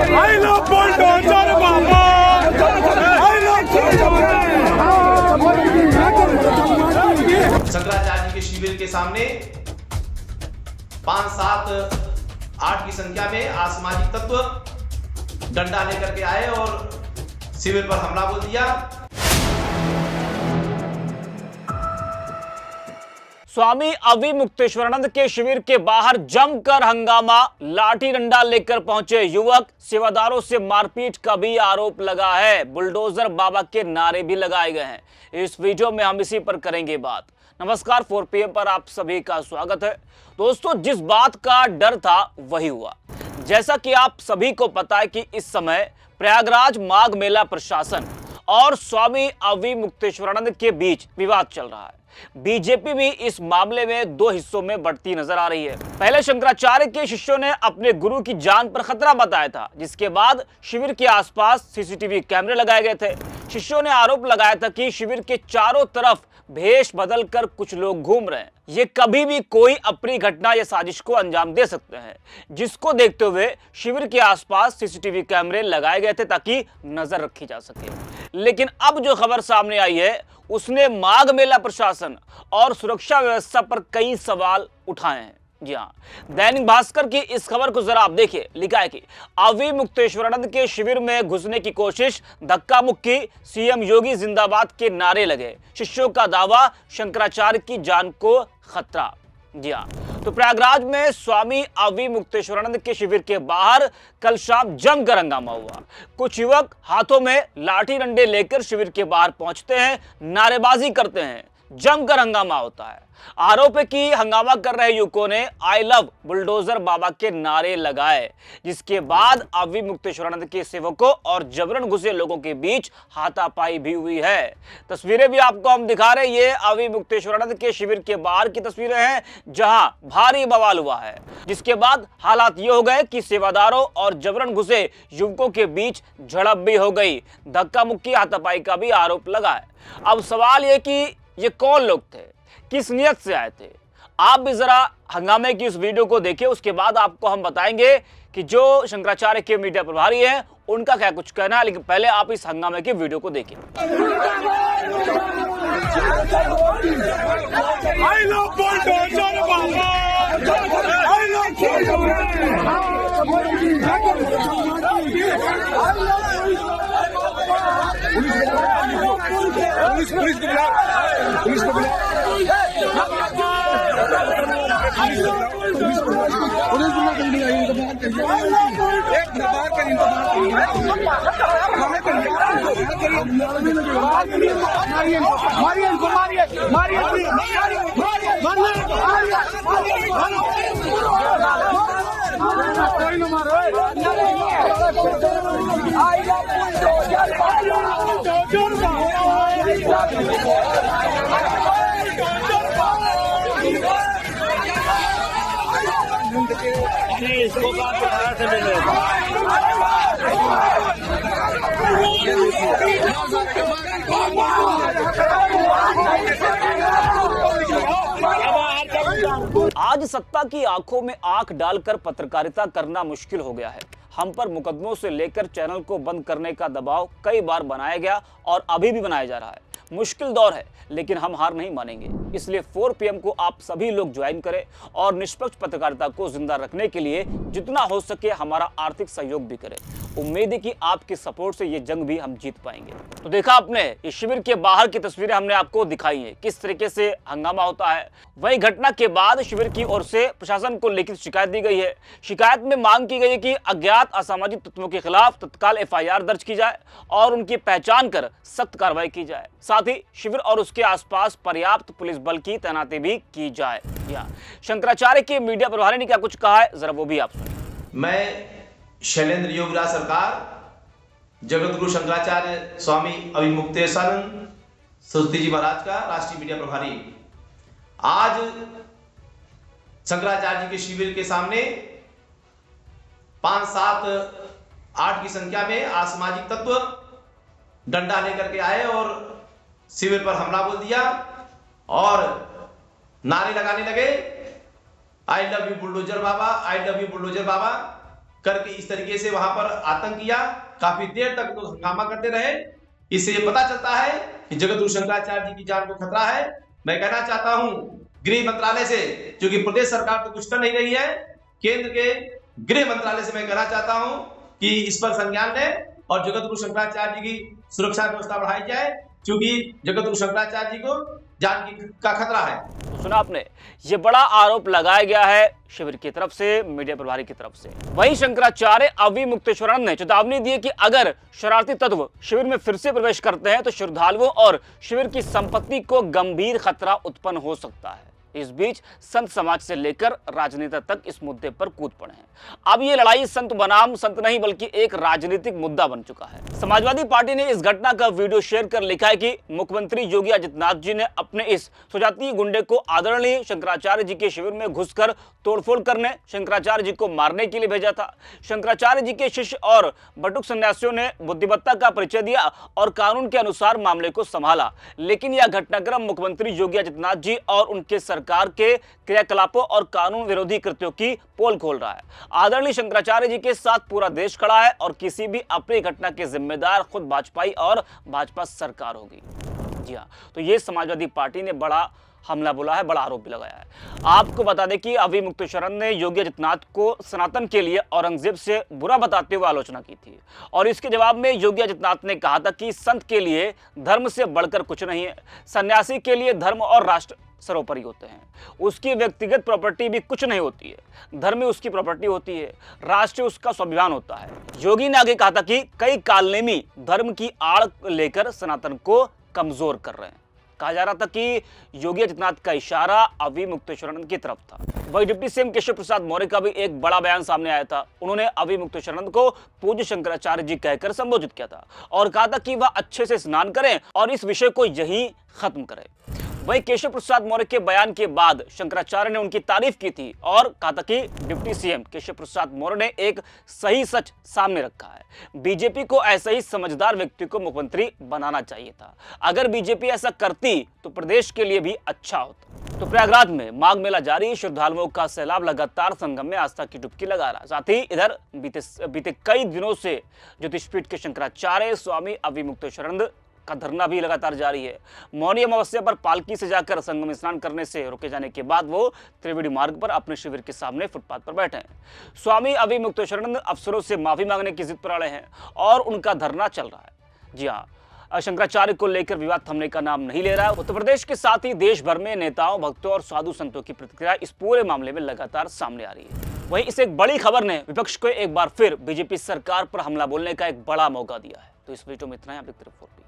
I love bulldozer बाबा। शंकराचार्य जी के शिविर के सामने 5, 7, 8 की संख्या में असामाजिक तत्व डंडा लेकर के आए और शिविर पर हमला बोल दिया। स्वामी अविमुक्तेश्वरानंद के शिविर के बाहर जमकर हंगामा, लाठी डंडा लेकर पहुंचे युवक, सेवादारों से मारपीट का भी आरोप लगा है। बुलडोजर बाबा के नारे भी लगाए गए हैं। इस वीडियो में हम इसी पर करेंगे बात। नमस्कार, 4 PM पर आप सभी का स्वागत है। दोस्तों, जिस बात का डर था वही हुआ। जैसा कि आप सभी को पता है कि इस समय प्रयागराज माघ मेला प्रशासन और स्वामी अविमुक्तेश्वरानंद के बीच विवाद चल रहा है। बीजेपी भी इस मामले में 2 हिस्सों में बढ़ती नजर आ रही है। पहले शंकराचार्य के शिष्यों ने अपने गुरु की जान पर खतरा बताया था, जिसके बाद शिविर के आसपास सीसीटीवी कैमरे लगाए गए थे। शिष्यों ने आरोप लगाया था कि शिविर के चारों तरफ भेष बदलकर कुछ लोग घूम रहे हैं। ये कभी भी कोई अप्रिय घटना या साजिश को अंजाम दे सकते हैं, जिसको देखते हुए शिविर के आसपास सीसीटीवी कैमरे लगाए गए थे ताकि नजर रखी जा सके। लेकिन अब जो खबर सामने आई है उसने माघ मेला प्रशासन और सुरक्षा व्यवस्था पर कई सवाल उठाए हैं। जी हाँ, दैनिक भास्कर की इस खबर को जरा आप देखिए। लिखा है कि अविमुक्तेश्वरानंद के शिविर में घुसने की कोशिश, धक्का मुक्की, सीएम योगी जिंदाबाद के नारे लगे, शिष्यों का दावा, शंकराचार्य की जान को खतरा। जी हाँ, तो प्रयागराज में स्वामी अविमुक्तेश्वरानंद के शिविर के बाहर कल शाम जमकर हंगामा हुआ। कुछ युवक हाथों में लाठी डंडे लेकर शिविर के बाहर पहुंचते हैं, नारेबाजी करते हैं, जमकर हंगामा होता है। आरोप है कि हंगामा कर रहे युवकों ने आई लव बुलडोजर बाबा के नारे लगाए, जिसके बाद अविमुक्तेश्वरानंद के सेवकों और जबरन घुसे लोगों के बीच हाथापाई भी हुई है। तस्वीरें भी आपको हम दिखा रहे हैं। ये अविमुक्तेश्वरानंद के शिविर के बाहर की तस्वीरें हैं, जहां भारी बवाल हुआ है, जिसके बाद हालात ये हो गए कि सेवादारों और जबरन घुसे युवकों के बीच झड़प भी हो गई। धक्का मुक्की, हाथापाई का भी आरोप लगा है। अब सवाल ये कि ये कौन लोग थे, किस नियत से आए थे। आप भी जरा हंगामे की इस वीडियो को देखिए, उसके बाद आपको हम बताएंगे कि जो शंकराचार्य के मीडिया प्रभारी हैं उनका क्या कुछ कहना है। लेकिन पहले आप इस हंगामे के वीडियो को देखिए। पुलिस को बुला इसको आज सत्ता की आंखों में आंख डालकर पत्रकारिता करना मुश्किल हो गया है। हम पर मुकदमों से लेकर चैनल को बंद करने का दबाव कई बार बनाया गया और अभी भी बनाया जा रहा है। मुश्किल दौर है, लेकिन हम हार नहीं मानेंगे। इसलिए 4 PM को आप सभी लोग ज्वाइन करें और निष्पक्ष पत्रकारिता को जिंदा रखने के लिए जितना हो सके हमारा आर्थिक सहयोग भी करें। उम्मीद है कि आपके सपोर्ट से ये जंग भी हम जीत पाएंगे। तो देखा आपने, इस शिविर के बाहर की तस्वीरें हमने आपको दिखाई है, किस तरीके से हंगामा होता है। वही घटना के बाद शिविर की ओर से प्रशासन को लिखित शिकायत दी गई है। शिकायत में मांग की गई है कि अज्ञात असामाजिक तत्वों के खिलाफ तत्काल FIR दर्ज की जाए और उनकी पहचान कर सख्त कार्रवाई की जाए। साथ ही शिविर और उसके आसपास पर्याप्त पुलिस बल की तैनाती भी की जाए। शंकराचार्य के मीडिया प्रभारी ने क्या कुछ कहा है, जरा वो भी आप सुनिए। मैं शैलेंद्र योगराज सरकार, जगत गुरु शंकराचार्य स्वामी अविमुक्तेश्वरानंद सरस्वती जी महाराज का राष्ट्रीय मीडिया प्रभारी, आज शंकराचार्य जी के शिविर के सामने 5, 7, 8 की संख्या में असामाजिक तत्व डंडा लेकर के आए और शिविर पर हमला बोल दिया और नारे लगाने लगे, आई लव यू बुलडोजर बाबा, आई लव यू बुलडोजर बाबा। करके इस तरीके से वहां पर आतंक किया, काफी देर तक लोग हंगामा करते रहे। इससे ये पता चलता है कि जगतगुरु शंकराचार्य जी की जान को खतरा है। मैं कहना चाहता हूं गृह मंत्रालय से, क्योंकि प्रदेश सरकार तो कुछ कर नहीं रही है, केंद्र के गृह मंत्रालय से मैं कहना चाहता हूं कि इस पर संज्ञान लें और जगतगुरु शंकराचार्य जी की सुरक्षा व्यवस्था बढ़ाई जाए, क्योंकि जगतगुरु शंकराचार्य जी को जान का खतरा है। तो सुना आपने, ये बड़ा आरोप लगाया गया है शिविर की तरफ से, मीडिया प्रभारी की तरफ से। वहीं शंकराचार्य अवि मुक्तेश्वरानंद ने चेतावनी दी कि अगर शरारती तत्व शिविर में फिर से प्रवेश करते हैं तो श्रद्धालुओं और शिविर की संपत्ति को गंभीर खतरा उत्पन्न हो सकता है। इस बीच संत समाज से लेकर राजनेता तक इस मुद्दे पर कूद पड़े हैं। अब ये लड़ाई संत बनाम संत नहीं बल्कि एक राजनीतिक मुद्दा बन चुका है। समाजवादी पार्टी ने इस घटना का वीडियो शेयर कर लिखा है कि मुख्यमंत्री योगी आदित्यनाथ जी ने अपने इस स्वजातीय गुंडे को आदरणीय शंकराचार्य जी के शिविर में घुसकर तोड़फोड़ करने, शंकराचार्य जी को मारने के लिए भेजा था। शंकराचार्य जी के शिष्य और बटुक सन्यासियों ने बुद्धिमत्ता का परिचय दिया और कानून के अनुसार मामले को संभाला, लेकिन यह घटनाक्रम मुख्यमंत्री योगी आदित्यनाथ जी और उनके सरकार के क्रियाकलापों और कानून विरोधी कृत्यों की पोल खोल रहा है। आदरणीय शंकराचार्य जी के साथ पूरा देश खड़ा है और किसी भी अप्रिय घटना के जिम्मेदार खुद भाजपाई और भाजपा सरकार होगी। जी हाँ, तो ये समाजवादी पार्टी ने बड़ा हमला बोला है, बड़ा आरोप भी लगाया है। आपको बता दें कि अवि मुक्तेश्वरानंद ने योगी आदित्यनाथ को सनातन के लिए औरंगजेब से बुरा बताते हुए आलोचना की थी और इसके जवाब में योगी आदित्यनाथ ने कहा था कि संत के लिए धर्म से बढ़कर कुछ नहीं है, सन्यासी के लिए धर्म और राष्ट्र सर्वोपरि होते हैं, उसकी व्यक्तिगत प्रॉपर्टी भी कुछ नहीं होती है, धर्म में उसकी प्रॉपर्टी होती है, राष्ट्र उसका स्वाभिमान होता है। योगी ने आगे कहा था कि कई कालनेमी धर्म की आड़ लेकर सनातन को कमजोर कर रहे हैं। कहा जा रहा था कि योगी आदित्यनाथ का इशारा अवि मुक्तेश्वरानंद की तरफ था। वही डिप्टी सीएम केशव प्रसाद मौर्य का भी एक बड़ा बयान सामने आया था। उन्होंने अवि मुक्तेश्वरानंद को पूज्य शंकराचार्य जी कहकर संबोधित किया था और कहा था कि वह अच्छे से स्नान करें और इस विषय को यही खत्म करें। वहीं केशव प्रसाद मौर्य के बयान के बाद शंकराचार्य ने उनकी तारीफ की थी और कहा था कि डिप्टी सीएम केशव प्रसाद मौर्य ने एक सही सच सामने रखा है। बीजेपी को ऐसे ही समझदार व्यक्ति को मुख्यमंत्री बनाना चाहिए था। अगर बीजेपी ऐसा करती तो प्रदेश के लिए भी अच्छा होता। तो प्रयागराज में माघ मेला जारी, श्रद्धालुओं का सैलाब लगातार संगम में आस्था की डुबकी लगा रहा। साथ ही इधर बीते कई दिनों से ज्योतिषपीठ के शंकराचार्य स्वामी अवि मुक्तेश्वरानंद का धरना भी लगातार जारी है। मौनी अमावस्या पर पालकी से जाकर संगम स्नान करने से रोके जाने के बाद वो त्रिवेणी मार्ग पर अपने शिविर के सामने फुटपाथ पर बैठे हैं। स्वामी अवि मुक्तेश्वरानंद अफसरों से माफी मांगने की जिद पर अड़े हैं और उनका धरना चल रहा है। जी हाँ, शंकराचार्य को लेकर विवाद थमने का नाम नहीं ले रहा है। उत्तर प्रदेश के साथ ही देश भर में नेताओं, भक्तों और साधु संतों की प्रतिक्रिया इस पूरे मामले में लगातार सामने आ रही है। वहीं इस एक बड़ी खबर ने विपक्ष को एक बार फिर बीजेपी सरकार पर हमला बोलने का एक बड़ा मौका दिया है। तो इस वीडियो में इतना ही। आप देखते रहिए 4P।